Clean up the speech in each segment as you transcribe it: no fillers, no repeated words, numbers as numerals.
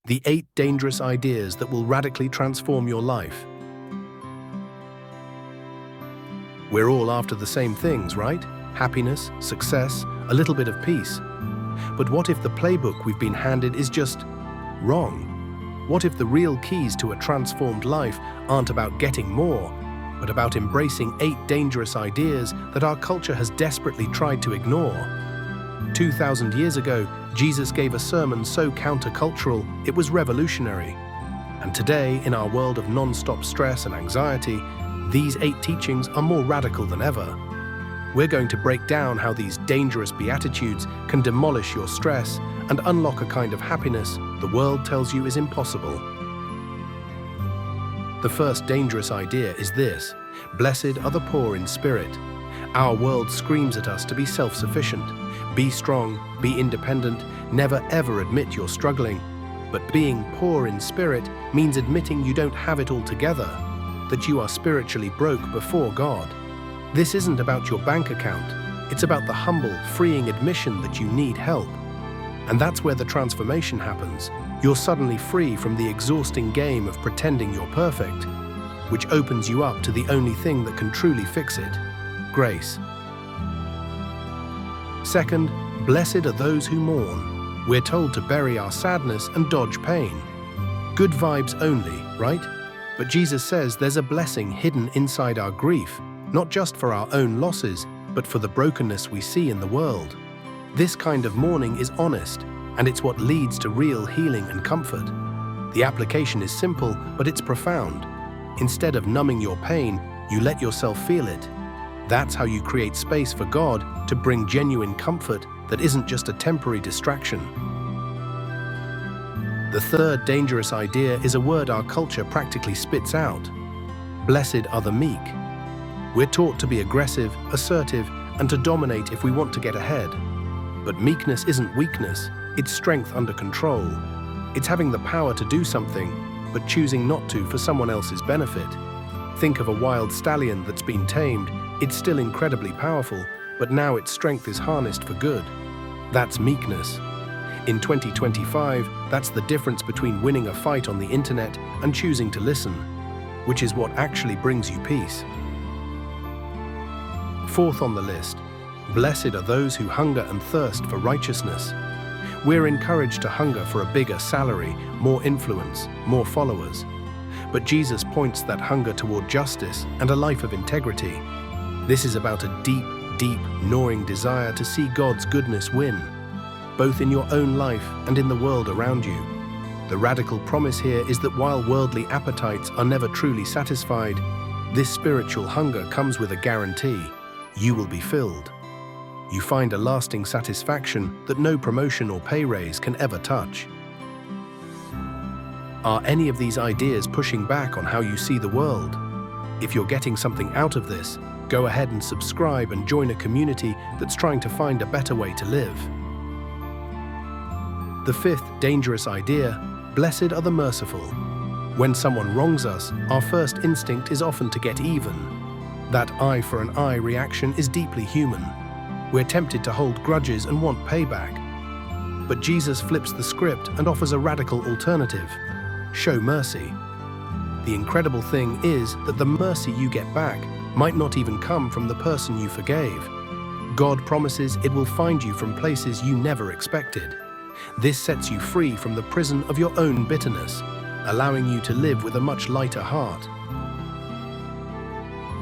the 8 dangerous ideas that will radically transform your life. We're all after the same things, right? Happiness, success, a little bit of peace. But what if the playbook we've been handed is just wrong? What if the real keys to a transformed life aren't about getting more, but about embracing 8 dangerous ideas that our culture has desperately tried to ignore? 2,000 years ago, Jesus gave a sermon so countercultural it was revolutionary. And today, in our world of non-stop stress and anxiety, these 8 teachings are more radical than ever. We're going to break down how these dangerous beatitudes can demolish your stress and unlock a kind of happiness the world tells you is impossible. The first dangerous idea is this: blessed are the poor in spirit. Our world screams at us to be self-sufficient. Be strong, be independent, never ever admit you're struggling. But being poor in spirit means admitting you don't have it all together, that you are spiritually broke before God. This isn't about your bank account. It's about the humble, freeing admission that you need help. And that's where the transformation happens. You're suddenly free from the exhausting game of pretending you're perfect, which opens you up to the only thing that can truly fix it: grace. Second, blessed are those who mourn. We're told to bury our sadness and dodge pain. Good vibes only, right? But Jesus says there's a blessing hidden inside our grief, not just for our own losses, but for the brokenness we see in the world. This kind of mourning is honest, and it's what leads to real healing and comfort. The application is simple, but it's profound. Instead of numbing your pain, you let yourself feel it. That's how you create space for God to bring genuine comfort that isn't just a temporary distraction. The third dangerous idea is a word our culture practically spits out: blessed are the meek. We're taught to be aggressive, assertive, and to dominate if we want to get ahead. But meekness isn't weakness, it's strength under control. It's having the power to do something, but choosing not to for someone else's benefit. Think of a wild stallion that's been tamed. It's still incredibly powerful, but now its strength is harnessed for good. That's meekness. In 2025, that's the difference between winning a fight on the internet and choosing to listen, which is what actually brings you peace. Fourth on the list, blessed are those who hunger and thirst for righteousness. We're encouraged to hunger for a bigger salary, more influence, more followers. But Jesus points that hunger toward justice and a life of integrity. This is about a deep, deep, gnawing desire to see God's goodness win, both in your own life and in the world around you. The radical promise here is that while worldly appetites are never truly satisfied, this spiritual hunger comes with a guarantee: you will be filled. You find a lasting satisfaction that no promotion or pay raise can ever touch. Are any of these ideas pushing back on how you see the world? If you're getting something out of this, go ahead and subscribe and join a community that's trying to find a better way to live. The fifth dangerous idea: blessed are the merciful. When someone wrongs us, our first instinct is often to get even. That eye for an eye reaction is deeply human. We're tempted to hold grudges and want payback. But Jesus flips the script and offers a radical alternative: show mercy. The incredible thing is that the mercy you get back might not even come from the person you forgave. God promises it will find you from places you never expected. This sets you free from the prison of your own bitterness, allowing you to live with a much lighter heart.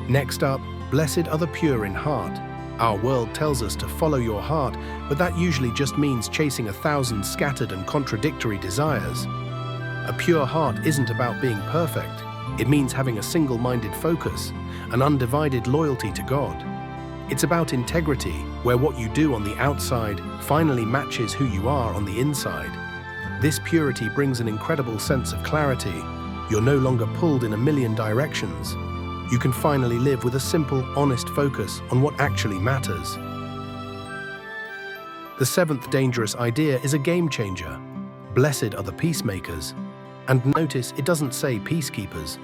Next up, blessed are the pure in heart. Our world tells us to follow your heart, but that usually just means chasing 1,000 scattered and contradictory desires. A pure heart isn't about being perfect. It means having a single-minded focus, an undivided loyalty to God. It's about integrity, where what you do on the outside finally matches who you are on the inside. This purity brings an incredible sense of clarity. You're no longer pulled in a million directions. You can finally live with a simple, honest focus on what actually matters. The seventh dangerous idea is a game changer. Blessed are the peacemakers. And notice it doesn't say peacekeepers.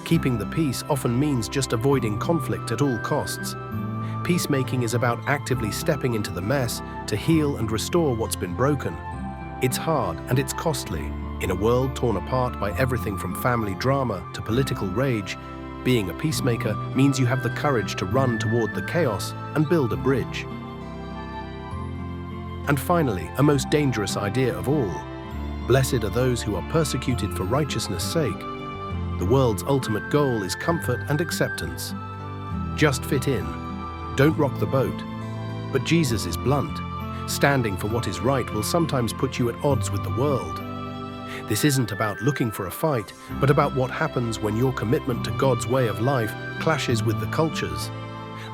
Keeping the peace often means just avoiding conflict at all costs. Peacemaking is about actively stepping into the mess to heal and restore what's been broken. It's hard and it's costly. In a world torn apart by everything from family drama to political rage, being a peacemaker means you have the courage to run toward the chaos and build a bridge. And finally, a most dangerous idea of all. Blessed are those who are persecuted for righteousness' sake. The world's ultimate goal is comfort and acceptance. Just fit in. Don't rock the boat. But Jesus is blunt. Standing for what is right will sometimes put you at odds with the world. This isn't about looking for a fight, but about what happens when your commitment to God's way of life clashes with the culture's.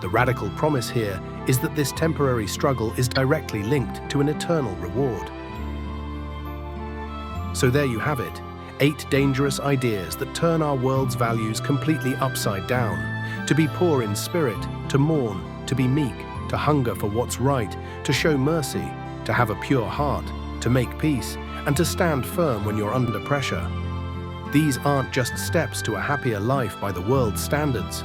The radical promise here is that this temporary struggle is directly linked to an eternal reward. So there you have it, 8 dangerous ideas that turn our world's values completely upside down. To be poor in spirit, to mourn, to be meek, to hunger for what's right, to show mercy, to have a pure heart, to make peace, and to stand firm when you're under pressure. These aren't just steps to a happier life by the world's standards.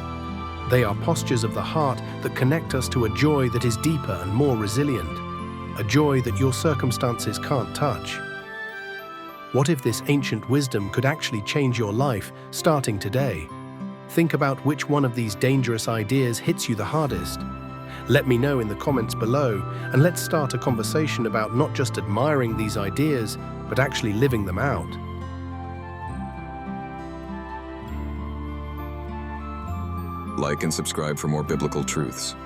They are postures of the heart that connect us to a joy that is deeper and more resilient, a joy that your circumstances can't touch. What if this ancient wisdom could actually change your life starting today? Think about which one of these dangerous ideas hits you the hardest. Let me know in the comments below, and let's start a conversation about not just admiring these ideas, but actually living them out. Like and subscribe for more biblical truths.